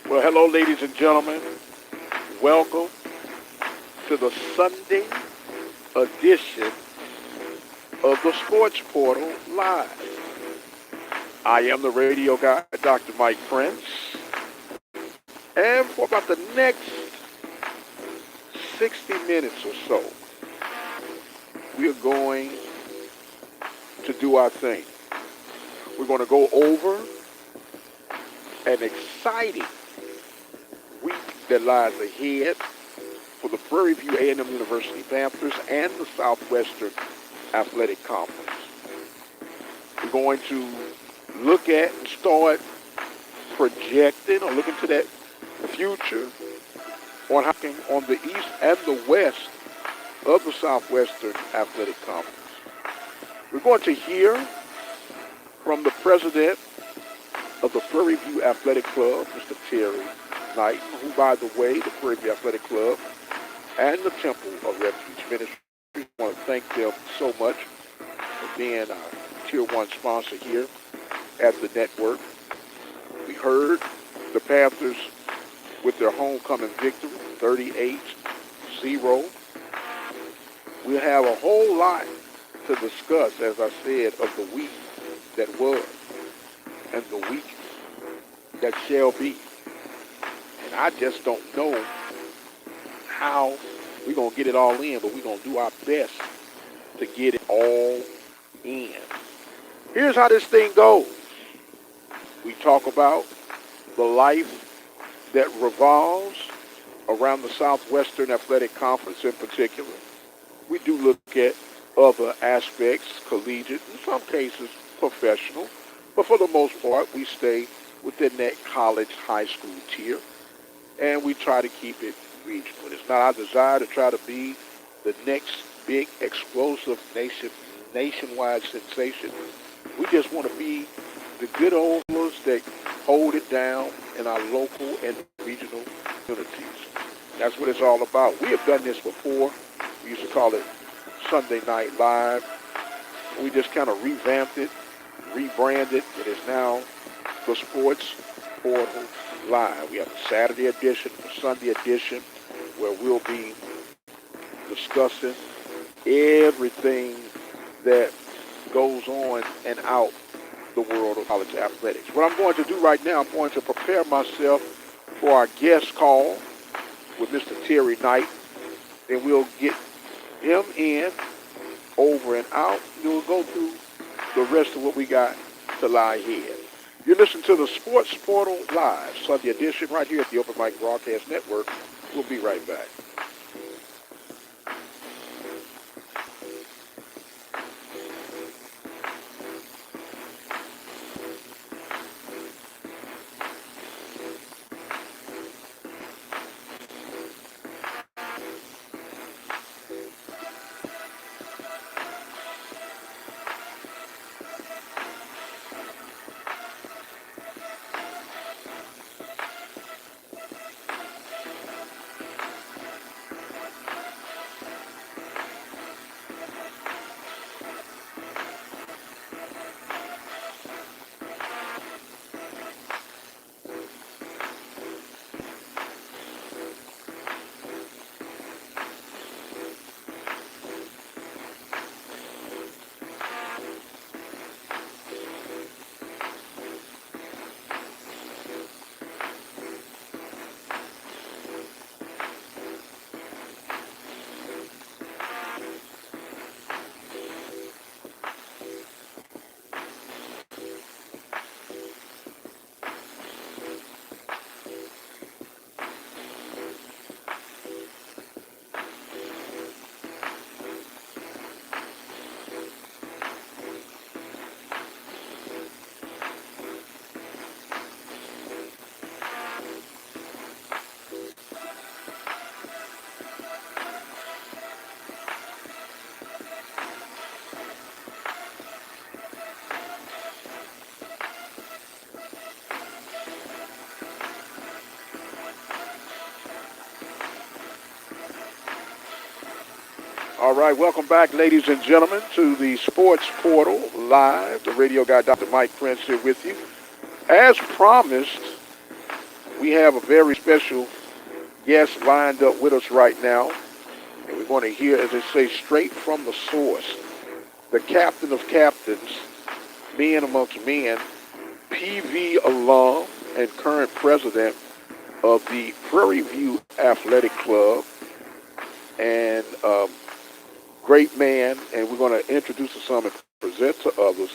Well, hello, ladies and gentlemen. Welcome to the Sunday edition of the Sports Portal Live. I am the radio guy, Dr. Mike Prince. And for about the next 60 minutes or so, we are going to do our thing. We're going to go over an exciting week that lies ahead for the Prairie View A&M University Panthers and the Southwestern Athletic Conference. We're going to look at and start projecting or looking to that future on the east and the west of the Southwestern Athletic Conference. We're going to hear from the president of the Prairie View Athletic Club, Mr. Terry Knight, who, by the way, the Prairie View Athletic Club and the Temple of Refuge Ministries, I want to thank them so much for being our Tier 1 sponsor here at the network. We heard the Panthers with their homecoming victory, 38-0. We'll have a whole lot to discuss, as I said, of the week that was and the week that shall be. And I just don't know how we're going to get it all in, but we're going to do our best to get it all in. Here's how this thing goes. We talk about the life that revolves around the Southwestern Athletic Conference in particular. We do look at other aspects, collegiate, in some cases professional, but for the most part, we stay within that college, high school tier, and we try to keep it regional. It's not our desire to try to be the next big, explosive nationwide sensation. We just want to be the good old ones that hold it down in our local and regional communities. That's what it's all about. We have done this before. We used to call it Sunday Night Live. We just kind of revamped it, rebranded. It is now the Sports Portal Live. We have a Saturday edition, a Sunday edition, where we'll be discussing everything that goes on and out the world of college athletics. What I'm going to do right now, I'm going to prepare myself for our guest call with Mr. Terry Knight, and we'll get him in, over and out, and we'll go through the rest of what we got to lie ahead. You're listening to the Sports Portal Live, Sunday edition, right here at the OpenMic Broadcast Network. We'll be right back. All right, welcome back, ladies and gentlemen, to the Sports Portal Live. The radio guy, Dr. Mike Prince, here with you. As promised, we have a very special guest lined up with us right now. And we're going to hear, as they say, straight from the source, the captain of captains, men amongst men, PV alum and current president of the Prairie View Athletic Club, and great man, and we're going to introduce to some and present to others,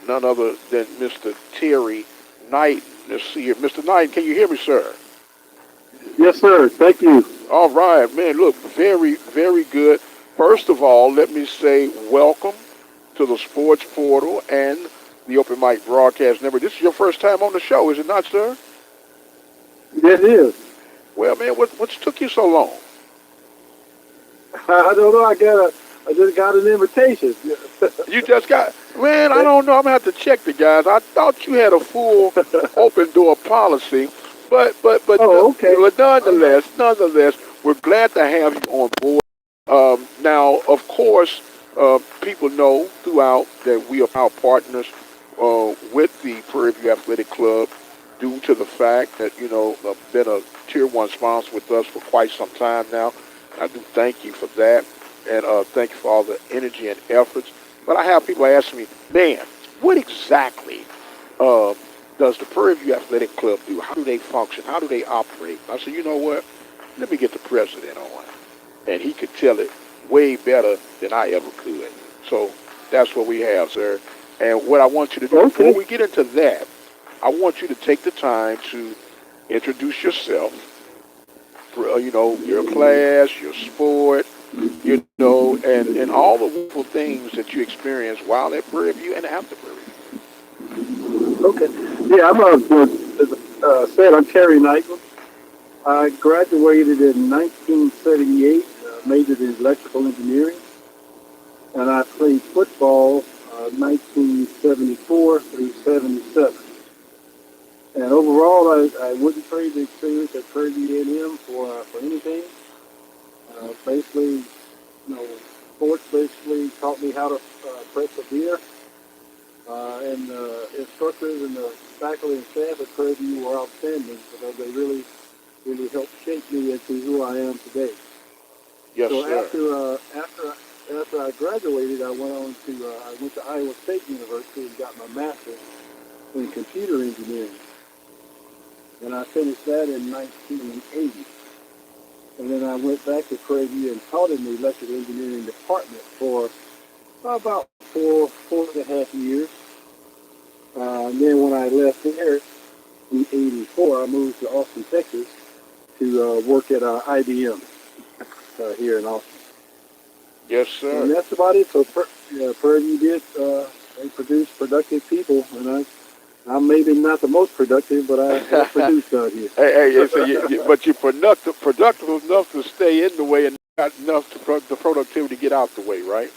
none other than Mr. Terry Knight. Let's see here. Mr. Knight, can you hear me, sir? Yes, sir. Thank you. All right, man. Look, very, very good. First of all, let me say welcome to the Sports Portal and the OpenMic Broadcast Network. This is your first time on the show, is it not, sir? Yes, it is. Well, man, what's took you so long? I don't know. I just got an invitation. You just got, man, I don't know. I'm going to have to check the guys. I thought you had a full open door policy, but Oh, okay. nonetheless, we're glad to have you on board. Now, of course, people know throughout that we are our partners with the Prairie View Athletic Club due to the fact that, been a Tier 1 sponsor with us for quite some time now. I do thank you for that, and thank you for all the energy and efforts. But I have people asking me, man, what exactly does the Prairie View Athletic Club do? How do they function? How do they operate? I said, you know what? Let me get the president on, and he could tell it way better than I ever could. So that's what we have, sir. And what I want you to do, before we get into that, I want you to take the time to introduce yourself, your class, your sport, and all the wonderful things that you experience while at Prairie View and after Prairie View. Okay. Yeah, I'm Terry Knight. I graduated in 1978, majored in electrical engineering, and I played football 1974 through 77. And overall, I wouldn't trade the experience at Prairie View A&M for anything. Basically, sports basically taught me how to persevere. And the instructors and the faculty and staff at Prairie View were outstanding because they really helped shape me into who I am today. Yes, so sir. after I graduated, I went to Iowa State University and got my master's in computer engineering. And I finished that in 1980. And then I went back to Prairie View and taught in the electrical engineering department for about four and a half years. And then when I left there in 84, I moved to Austin, Texas to work at IBM here in Austin. Yes, sir. And that's about it. So Prairie View they produce productive people, and I'm maybe not the most productive, but I produce out here. But you're productive enough to stay in the way and not enough the productivity to get out the way, right?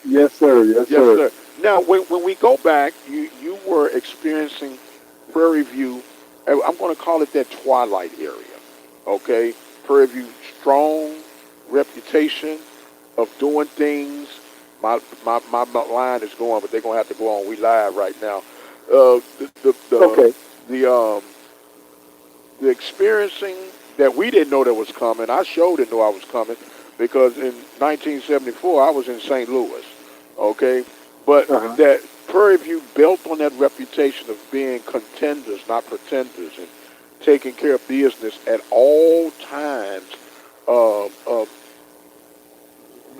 Yes, sir. Yes, sir. Now, when we go back, you were experiencing Prairie View, I'm going to call it that twilight area, okay? Prairie View, strong reputation of doing things. My line is going, but they're going to have to go on. We live right now. The experiencing that we didn't know that was coming. I sure didn't know I was coming because in 1974 I was in St. Louis, okay? But that Prairie View built on that reputation of being contenders, not pretenders, and taking care of business at all times. No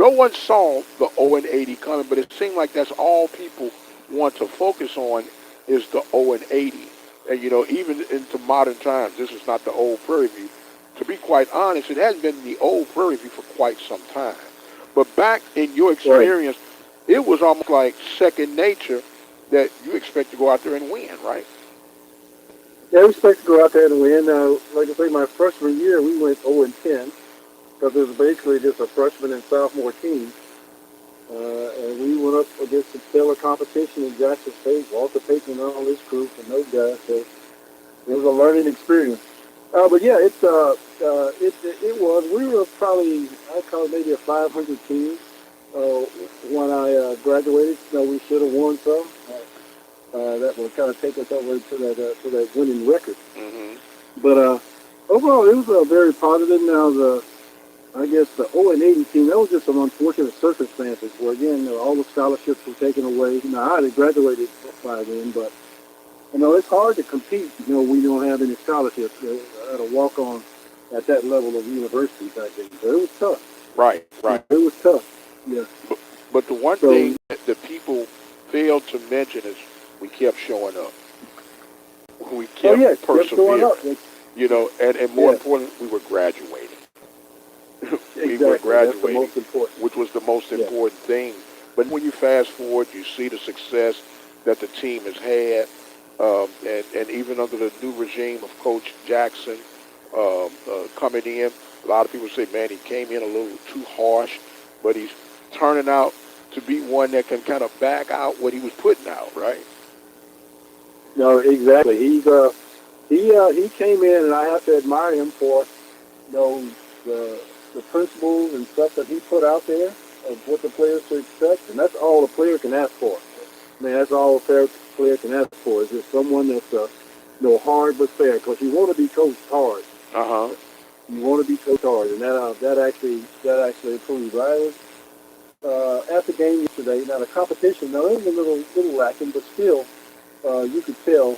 one saw the 0-80 coming, but it seemed like that's all people want to focus on is the 0-80. And, even into modern times, this is not the old Prairie View. To be quite honest, it hasn't been the old Prairie View for quite some time. But back in your experience, it was almost like second nature that you expect to go out there and win, right? Yeah, we expect to go out there and win. Like I say, my freshman year, we went 0-10 because it was basically just a freshman and sophomore team. And we went up against some stellar competition in Jackson State, Walter Payton and all his crew and those guys. So it was a learning experience. But yeah, it was. We were probably, I'd call it maybe a 500 team when I graduated. We should have won some. that will kind of take us over to that winning record. Mm-hmm. But overall, it was very positive. Now I guess the 0-80 team, that was just some unfortunate circumstances where, again, all the scholarships were taken away. Now, I had graduated by then, but, it's hard to compete, we don't have any scholarships at a walk-on at that level of university back then. So it was tough. Right, right. It was tough, yeah. But the one thing that people failed to mention is we kept showing up. We kept persevering. And more importantly, we were graduating. We were graduating, that's the most important. which was the most important thing. But when you fast forward, you see the success that the team has had, and even under the new regime of Coach Jackson coming in, a lot of people say, man, he came in a little too harsh, but he's turning out to be one that can kind of back out what he was putting out, right? No, exactly. He came in, and I have to admire him for the principles and stuff that he put out there of what the players should expect, and that's all a player can ask for. I mean, that's all a fair player can ask for, is just someone that's hard but fair, because you want to be coached hard. Uh-huh. You want to be coached hard, and that actually improved. I was at the game yesterday. Now the competition, it was a little lacking, but still, you could tell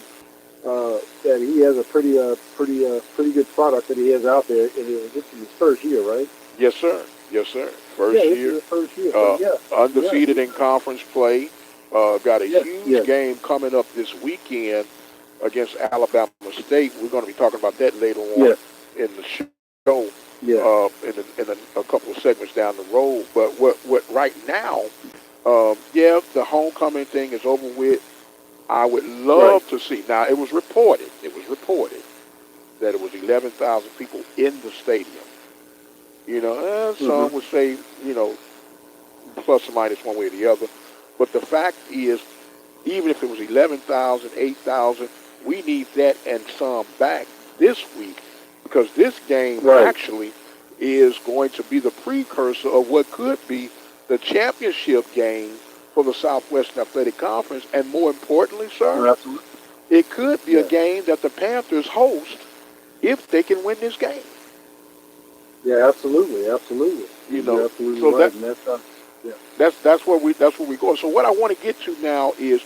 that he has a pretty good product that he has out there. And this is his first year, right? Yes, sir. Yes, sir. First year. This is his first year. Undefeated in conference play. Got a huge game coming up this weekend against Alabama State. We're going to be talking about that later on in the show. In a couple of segments down the road. But what right now, the homecoming thing is over with. I would love to see. Now, it was reported that it was 11,000 people in the stadium. Some would say, plus or minus one way or the other. But the fact is, even if it was 11,000, 8,000, we need that and some back this week, because this game actually is going to be the precursor of what could be the championship game for the Southwestern Athletic Conference, and more importantly, sir, it could be a game that the Panthers host if they can win this game. Yeah, absolutely. You're absolutely so right. that's where we go. So what I want to get to now is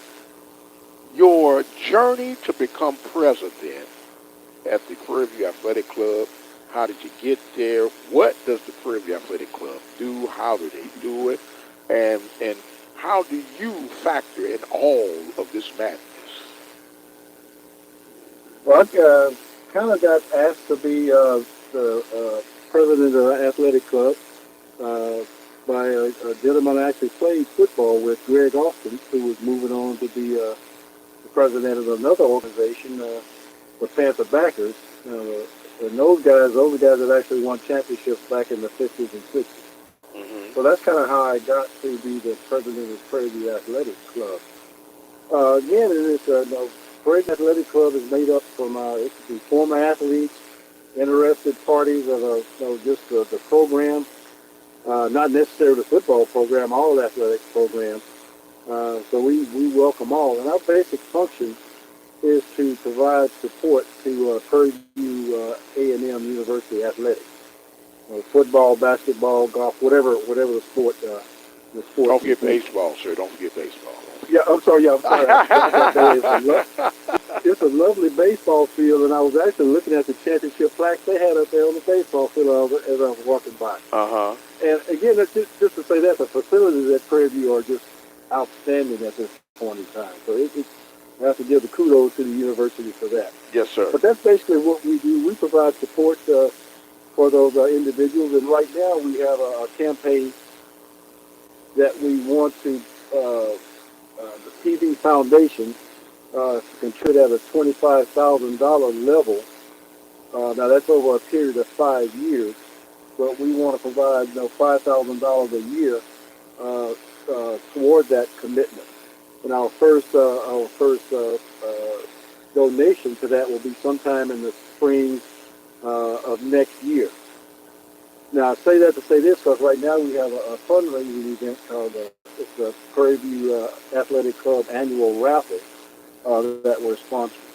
your journey to become president at the Prairie View Athletic Club. How did you get there? What does the Prairie View Athletic Club do? How do they do it? And how do you factor in all of this madness? Well, I kind of got asked to be the president of the athletic club by a gentleman I actually played football with, Greg Austin, who was moving on to be the president of another organization, the Panther Backers. And those guys that actually won championships back in the 50s and 60s. So that's kind of how I got to be the president of Prairie View Athletic Club. Again, Prairie View Athletic Club is made up from it could be former athletes, interested parties of just the program, not necessarily the football program, all athletics programs. So we welcome all, and our basic function is to provide support to Prairie View A&M University athletics. Football, basketball, golf, whatever the sport. Don't forget baseball, sir. Don't forget baseball. I'm sorry. It's a lovely baseball field, and I was actually looking at the championship plaques they had up there on the baseball field as I was walking by. And again, just to say that the facilities at Prairie View are just outstanding at this point in time. So I have to give the kudos to the university for that. Yes, sir. But that's basically what we do. We provide support for those individuals, and right now we have a campaign that we want to, the TV Foundation, contribute at a $25,000 level. Now that's over a period of 5 years, but we want to provide $5,000 a year toward that commitment. And our first donation to that will be sometime in the spring of next year. Now, I say that to say this, because right now we have a fundraising event called the Prairie View Athletic Club Annual Raffle. that we're sponsoring.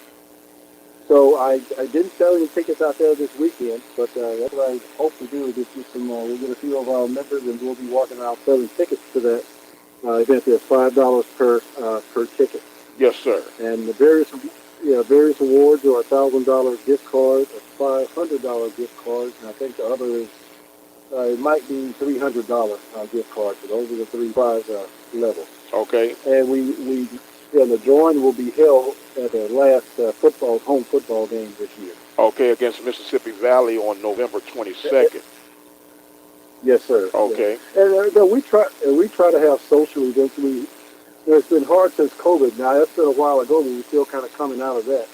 So I didn't sell any tickets out there this weekend, but that's what I hope to do is get you some. We'll get a few of our members, and we'll be walking around selling tickets to that event. There's $5 per ticket. Yes, sir. And the various awards are $1,000 gift card, a $500 gift card, and I think the other is it might be $300 gift card. So those are the three prize levels. Okay. And the drawing will be held at the last home football game this year. Okay, against Mississippi Valley on November 22nd. Yes, sir. Okay. Yes. And we try to have social events. It's been hard since COVID. Now that's been a while ago, but we're still kind of coming out of that.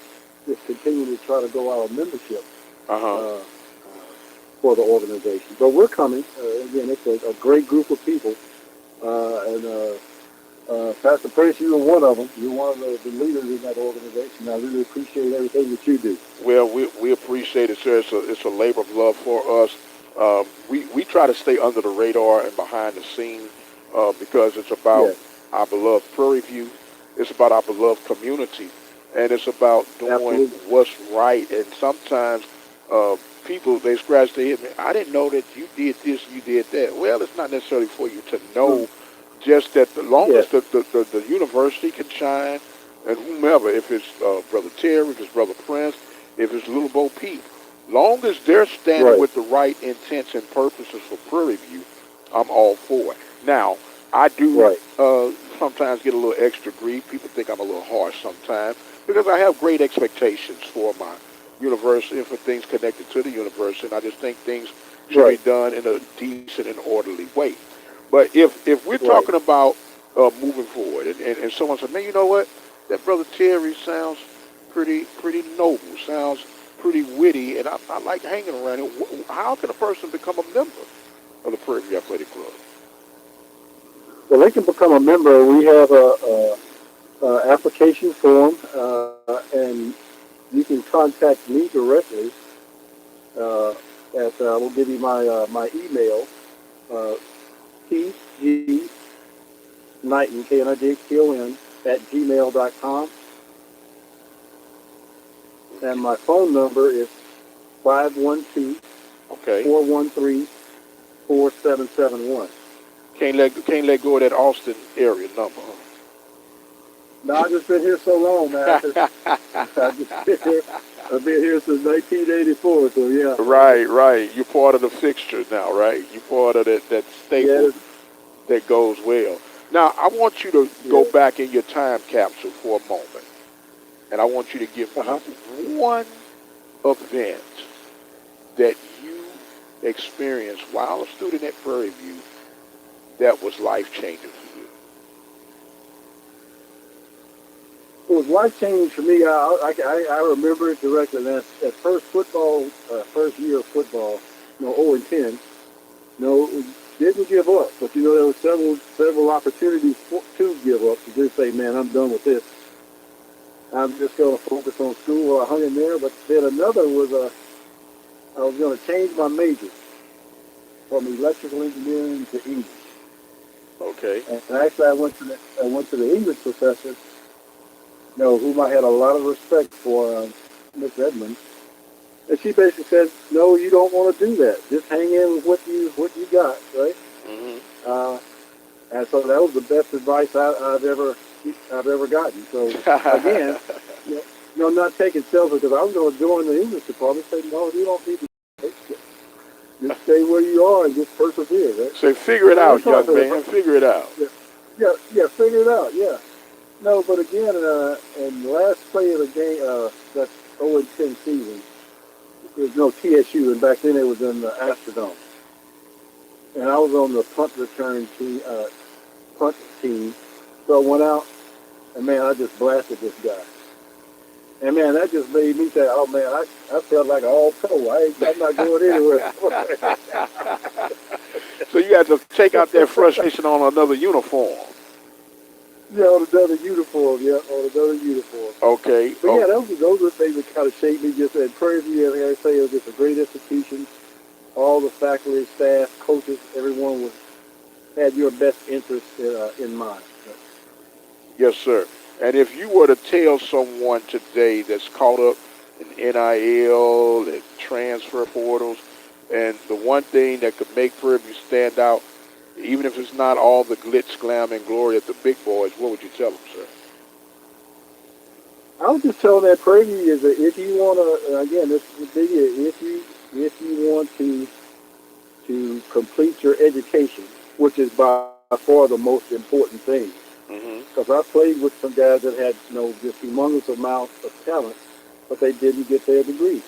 Just continuing to try to grow our membership for the organization. But we're coming. Again, it's a great group of people, and Pastor Prince, you're one of them. You're one of the leaders in that organization. I really appreciate everything that you do. Well, we appreciate it, sir. It's a labor of love for us. We try to stay under the radar and behind the scenes because it's about our beloved Prairie View. It's about our beloved community, and it's about doing what's right. And sometimes people, they scratch their head. I didn't know that you did this, you did that. Well, it's not necessarily for you to know. Just that the longest the university can shine, and whomever, if it's Brother Terry, if it's Brother Prince, if it's Little Bo Peep, long as they're standing with the right intents and purposes for Prairie View, I'm all for it. Now, I do sometimes get a little extra grief. People think I'm a little harsh sometimes because I have great expectations for my university and for things connected to the university, and I just think things should be done in a decent and orderly way. But if we're talking about moving forward, and someone said, man, you know what? That Brother Terry sounds pretty noble, sounds pretty witty, and I like hanging around him. How can a person become a member of the Prairie View Athletic Club? Well, they can become a member. We have a application form, and you can contact me directly. We'll give you my email. P.G. Knighton, K-N-I-G-T-O-N, @gmail.com. And my phone number is 512-413-4771. Can't let go of that Austin area number, huh? No, I've just been here so long, man. I've been here since 1984, so yeah. Right. You're part of the fixture now, right? You're part of that staple that goes well. Now, I want you to go back in your time capsule for a moment, and I want you to give me one event that you experienced while a student at Prairie View that was life-changing for you. It was life-changing for me. I remember it directly. That first year of football, 0-10, didn't give up. But there were several opportunities to give up. To just say, man, I'm done with this. I'm just going to focus on school. Well, I hung in there. But then another was I was going to change my major from electrical engineering to English. Okay. And actually, I went to the English professor, whom I had a lot of respect for, Miss Edmonds. And she basically said, no, you don't want to do that. Just hang in with what you got, right? Mm-hmm. And so that was the best advice I've ever gotten. So again, not taking selfish, because I was going to join the English department. Say, no, you don't need to take it. Just stay where you are and just persevere, right? So figure it out, young man. Figure it out. Yeah, figure it out. Yeah. No, but again, in the last play of the game, that 0-10 season, there was no TSU, and back then it was in the Astrodome. And I was on the punt team. So I went out, and man, I just blasted this guy. And man, that just made me say, oh man, I felt like an all-pro. I'm not going anywhere. So you had to take out that frustration on another uniform. Yeah, on another uniform. Okay. But yeah, those are things that kind of shaped me. Just at Prairie View, I say, it was just a great institution. All the faculty, staff, coaches, everyone had your best interest in mind. Yes, sir. And if you were to tell someone today that's caught up in NIL and transfer portals, and the one thing that could make Prairie View stand out, even if it's not all the glitz, glam, and glory of the big boys, what would you tell them, sir? I was just telling that Prairie View is that if you want to, again, this is the big if you want to complete your education, which is by far the most important thing. Mm-hmm. Because I played with some guys that had, just humongous amounts of talent, but they didn't get their degree.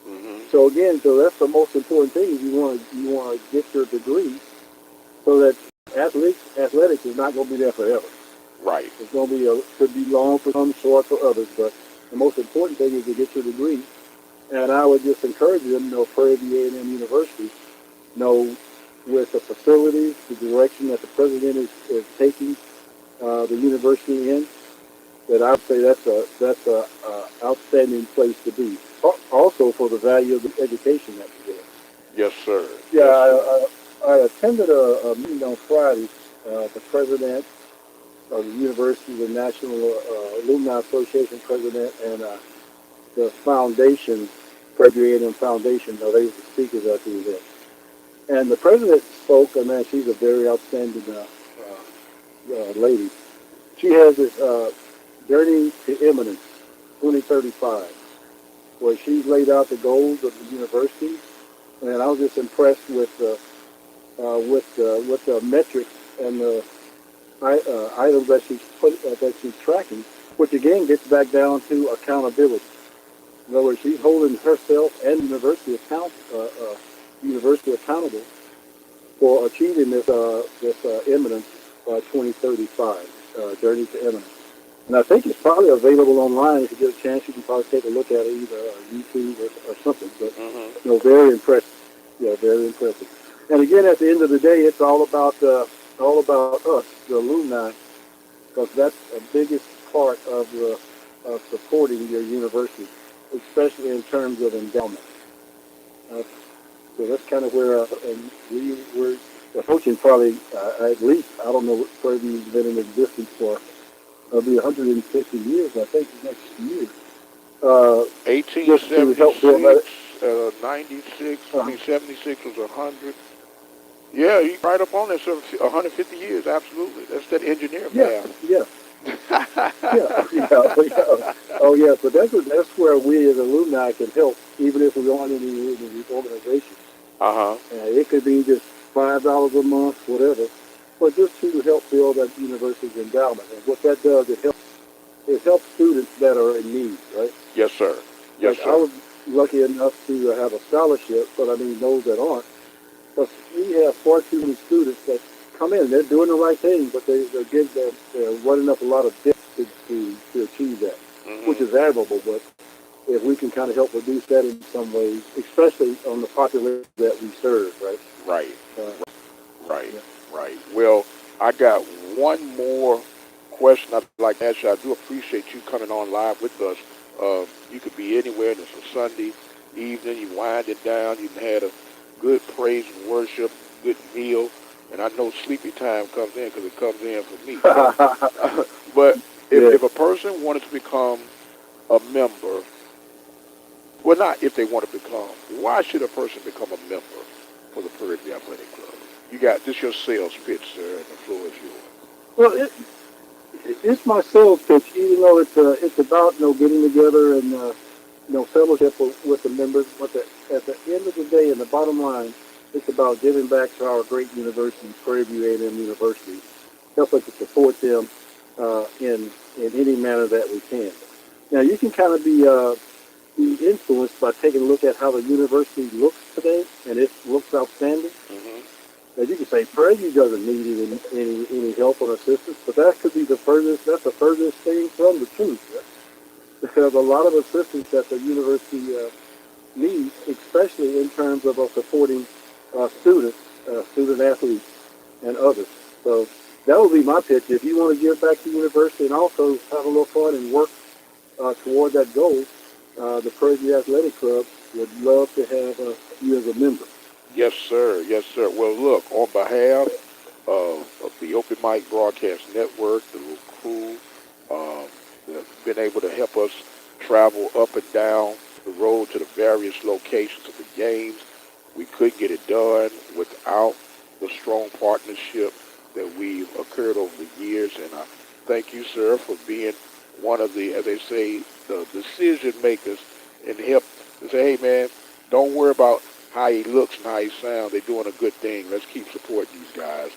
Mm-hmm. So that's the most important thing. You want to get your degree, so that athletics is not going to be there forever. Right. It's going to could be long for some, short for others, but the most important thing is to get your degree. And I would just encourage them, Prairie View A&M University, with the facilities, the direction that the president is taking the university in, that I would say that's a outstanding place to be. Also for the value of the education that you get. Yes, sir. Yeah, Yes, I attended a meeting on Friday. The president of the university, the National Alumni Association president, and the foundation, Prairie View A&M Foundation. They were the speakers at the event. And the president spoke, and man, she's a very outstanding lady. She has this Journey to Eminence 2035, where she's laid out the goals of the university, and I was just impressed with the metrics and the items that she's tracking, which again gets back down to accountability. In other words, she's holding herself and the university accountable for achieving this eminence by 2035, Journey to Eminence. And I think it's probably available online. If you get a chance, you can probably take a look at it, either on YouTube or something. But very impressive. Yeah, very impressive. And again, at the end of the day, it's all about us, the alumni, because that's the biggest part of supporting your university, especially in terms of endowment. So that's kind of where we're approaching probably at least, I don't know, Prairie View's been in existence for it'll be 150 years, I think, next year. 1876, 96, 76 was 100. Yeah, you right up on that, so 150 years, absolutely. That's that engineer math. Yeah. Oh, yeah, but that's where we as alumni can help, even if we aren't in the organization. It could be just $5 a month, whatever, but just to help build that university's endowment. And what that does, it helps students that are in need, right? Yes, sir. Yes, sir. I was lucky enough to have a scholarship, but I mean those that aren't. But we have far too many students that come in. They're doing the right thing, but they're running up a lot of debt to achieve that, which is admirable. But if we can kind of help reduce that in some ways, especially on the population that we serve, right? Right. Right. Well, I got one more question I'd like to ask you. I do appreciate you coming on live with us. You could be anywhere, and it's a Sunday evening. You wind it down. You've had a good praise and worship, good meal, and I know sleepy time comes in because it comes in for me. But if a person wanted to become a member, well, not if they want to become, why should a person become a member for the Prairie View Athletic Club? You got this your sales pitch, sir, and the floor is yours. Well, it's my sales pitch, even though it's about getting together and fellowship with the members. But at the end of the day, and the bottom line, it's about giving back to our great university, Prairie View A&M University, help us to support them in any manner that we can. Now, you can kind of be influenced by taking a look at how the university looks today, and it looks outstanding. As you can say, Prairie View doesn't need any help or assistance, but that could be the furthest thing from the truth. Right? There's a lot of assistance that the university needs, especially in terms of supporting student athletes, and others. So that would be my pitch. If you want to give back to the university and also have a little fun and work toward that goal, the Prairie View Athletic Club would love to have you as a member. Yes, sir. Yes, sir. Well, look, on behalf of the OpenMic Broadcast Network, the little crew, been able to help us travel up and down the road to the various locations of the games. We couldn't get it done without the strong partnership that we've occurred over the years. And I thank you, sir, for being one of the, as they say, the decision makers and help to say, hey, man, don't worry about how he looks and how he sounds. They're doing a good thing. Let's keep supporting these guys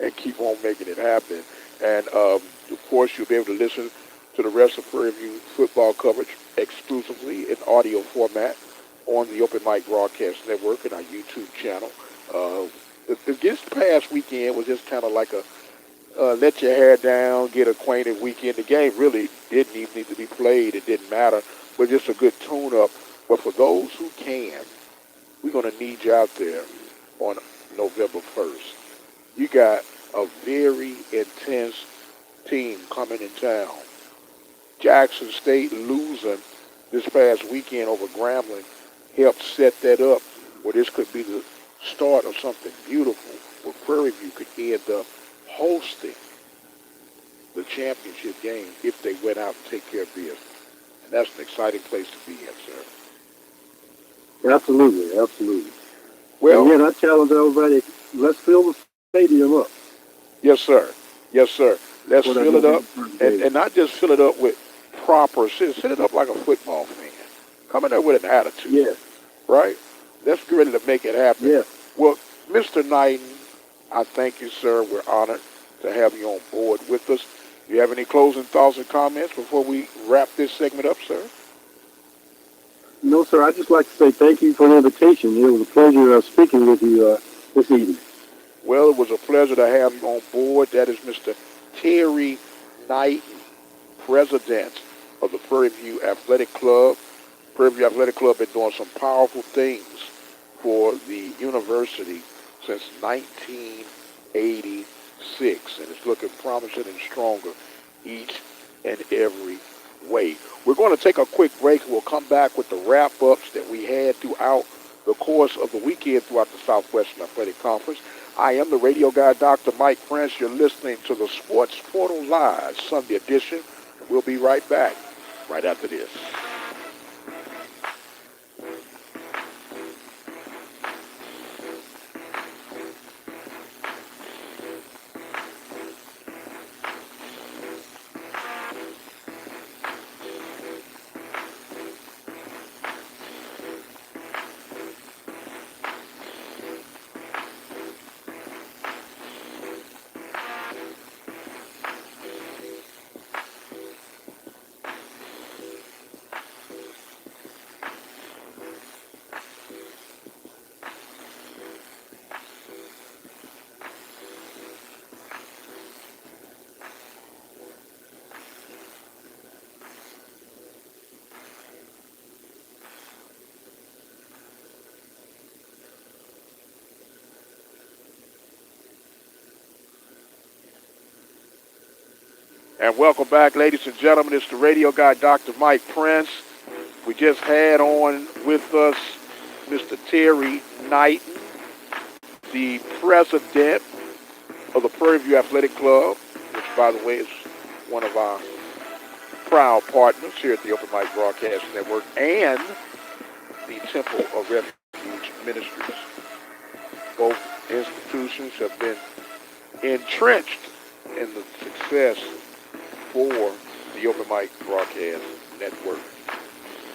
and keep on making it happen. And, of course, you'll be able to listen to the rest of Prairie View football coverage exclusively in audio format on the OpenMic Broadcast Network and our YouTube channel. This past weekend was just kind of like a let your hair down, get acquainted weekend. The game really didn't even need to be played. It didn't matter, but just a good tune-up. But for those who can, we're going to need you out there on November 1st. You got a very intense team coming in town. Jackson State losing this past weekend over Grambling helped set that up where this could be the start of something beautiful where Prairie View could end up hosting the championship game if they went out and take care of business. And that's an exciting place to be in, sir. Absolutely, absolutely. Well, again, I challenge everybody, let's fill the stadium up. Yes, sir. Yes, sir. Let's fill it up, and not just fill it up with proper, fill it up like a football fan. Come in there with an attitude. Yes. Right? Let's get ready to make it happen. Yes. Well, Mr. Knighton, I thank you, sir. We're honored to have you on board with us. Do you have any closing thoughts and comments before we wrap this segment up, sir? No, sir. I'd just like to say thank you for the invitation. It was a pleasure speaking with you this evening. Well, it was a pleasure to have you on board. That is Mr. Terry Knighton, president of the Prairie View Athletic Club. Prairie View Athletic Club been doing some powerful things for the university since 1986, and it's looking promising and stronger each and every way. We're going to take a quick break. We'll come back with the wrap-ups that we had throughout the course of the weekend throughout the Southwestern Athletic Conference. I am the radio guy, Dr. Mike Prince. You're listening to the Sports Portal Live Sunday edition. We'll be right back right after this. And welcome back, ladies and gentlemen. It's the radio guy, Dr. Mike Prince. We just had on with us Mr. Terry Knighton, the president of the Prairie View Athletic Club, which, by the way, is one of our proud partners here at the OpenMic Broadcast Network, and the Temple of Refuge Ministries. Both institutions have been entrenched in the success for the OpenMic Broadcast Network.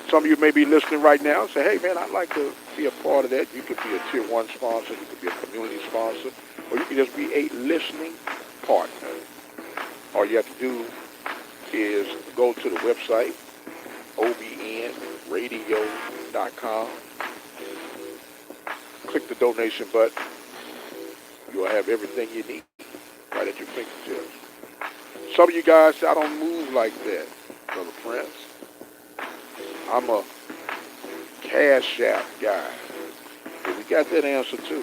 Some of you may be listening right now and say, hey, man, I'd like to be a part of that. You could be a Tier 1 sponsor. You could be a community sponsor. Or you could just be a listening partner. All you have to do is go to the website, obnradio.com. Click the donation button. You'll have everything you need right at your fingertips. Some of you guys say, I don't move like that, Brother Prince. I'm a Cash App guy. But we got that answer too.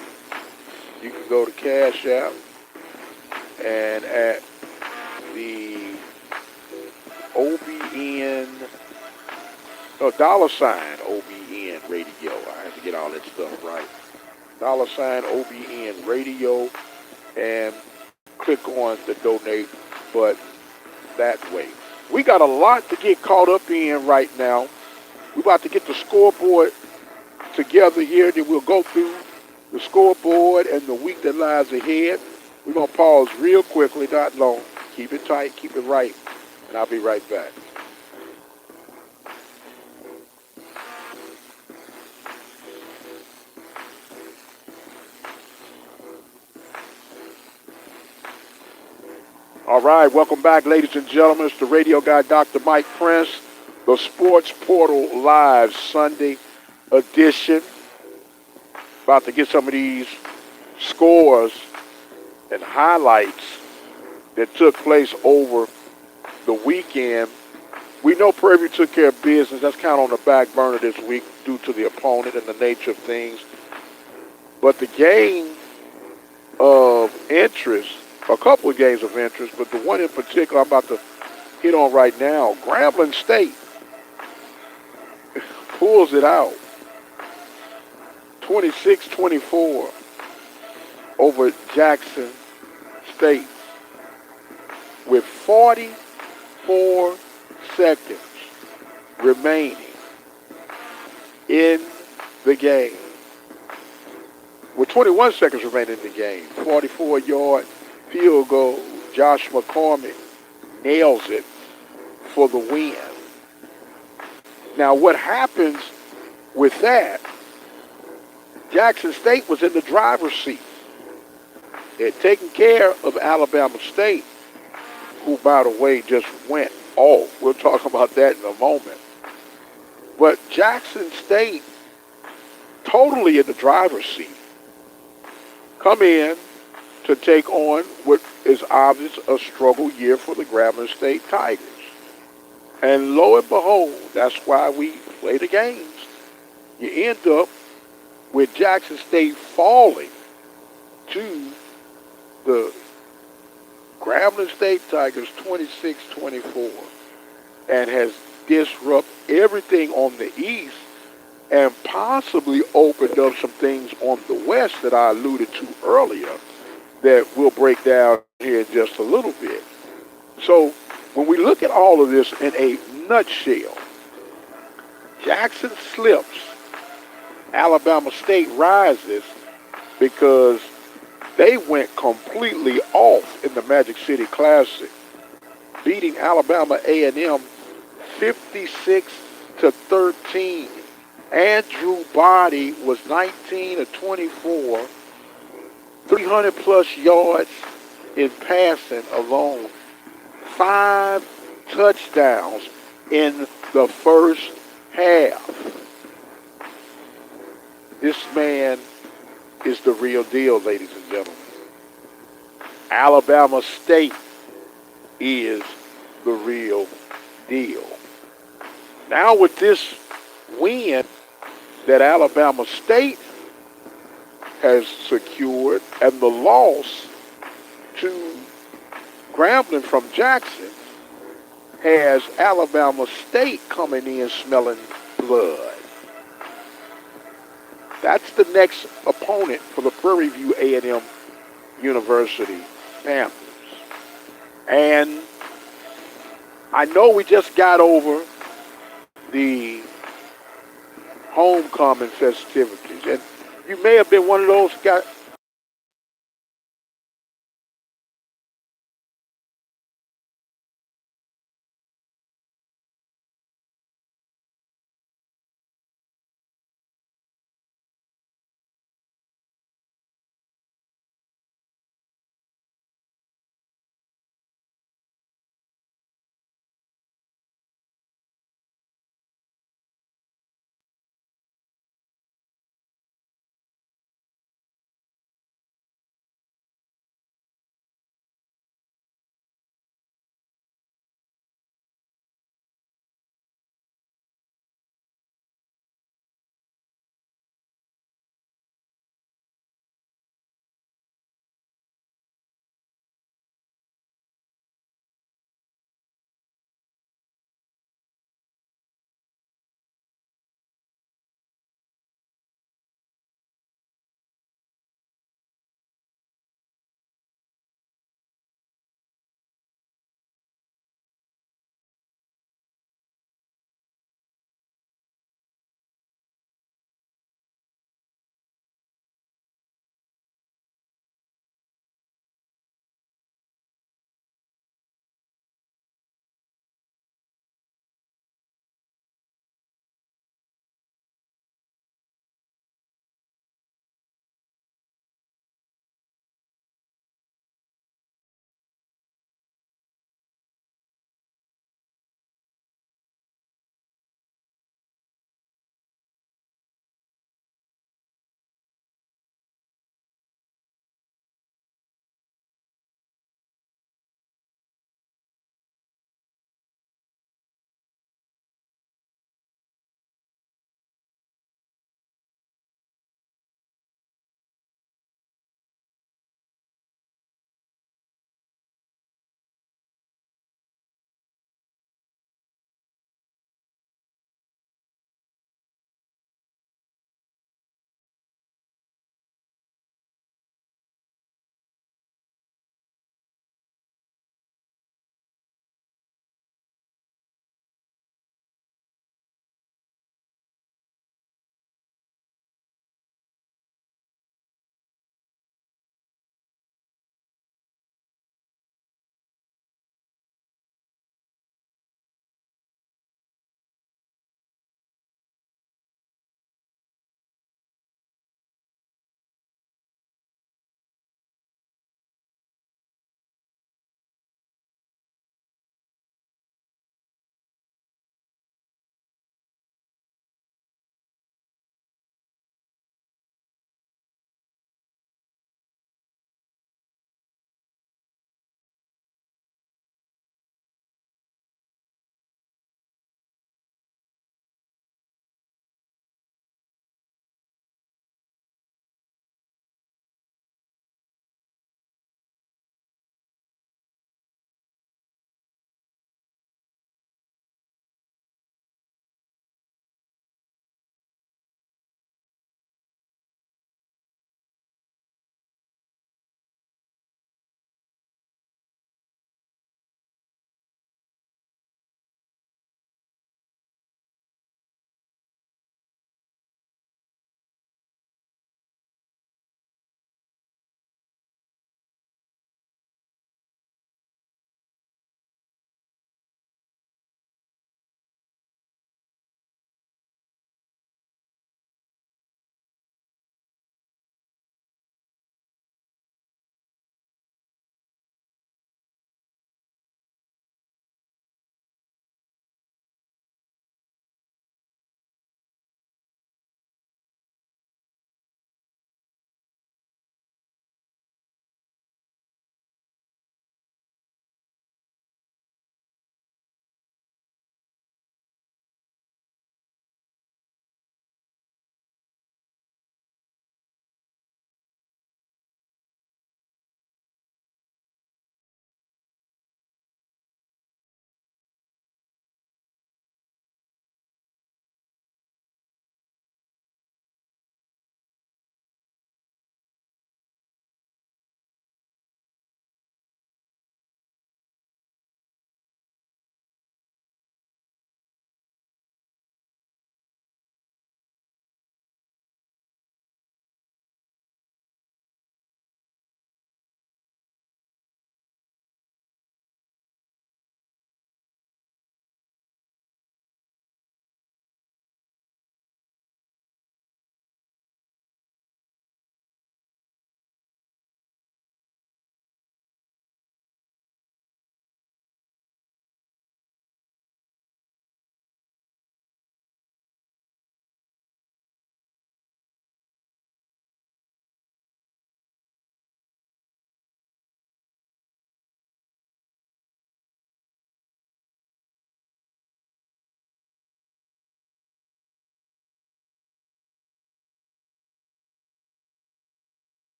You can go to Cash App and at the OBN, $OBN Radio. I have to get all that stuff right. $OBN Radio, and click on the donate button that way. We got a lot to get caught up in right now. We're about to get the scoreboard together here. Then we'll go through the scoreboard and the week that lies ahead. We're going to pause real quickly, not long. Keep it tight, keep it right, and I'll be right back. All right, welcome back, ladies and gentlemen. It's the radio guy, Dr. Mike Prince, the Sports Portal Live Sunday edition. About to get some of these scores and highlights that took place over the weekend. We know Prairie View took care of business. That's kind of on the back burner this week due to the opponent and the nature of things. But the game of interest, a couple of games of interest, but the one in particular I'm about to hit on right now, Grambling State pulls it out 26-24 over Jackson State with 44 seconds remaining in the game. With 21 seconds remaining in the game, 44-yard field goal. Josh McCormick nails it for the win. Now, what happens with that, Jackson State was in the driver's seat. They're taking care of Alabama State, who, by the way, just went off. We'll talk about that in a moment. But Jackson State, totally in the driver's seat, come in to take on what is obvious a struggle year for the Grambling State Tigers. And lo and behold, that's why we play the games. You end up with Jackson State falling to the Grambling State Tigers 26-24 and has disrupted everything on the east and possibly opened up some things on the west that I alluded to earlier that we'll break down here in just a little bit. So when we look at all of this in a nutshell, Jackson slips, Alabama State rises because they went completely off in the Magic City Classic, beating Alabama A&M 56-13. Andrew Body was 19-24, 300-plus yards in passing alone, 5 touchdowns in the first half. This man is the real deal, ladies and gentlemen. Alabama State is the real deal. Now with this win that Alabama State has secured and the loss to Grambling from Jackson has Alabama State coming in smelling blood. That's the next opponent for the Prairie View A&M University Panthers. And I know we just got over the homecoming festivities, and you may have been one of those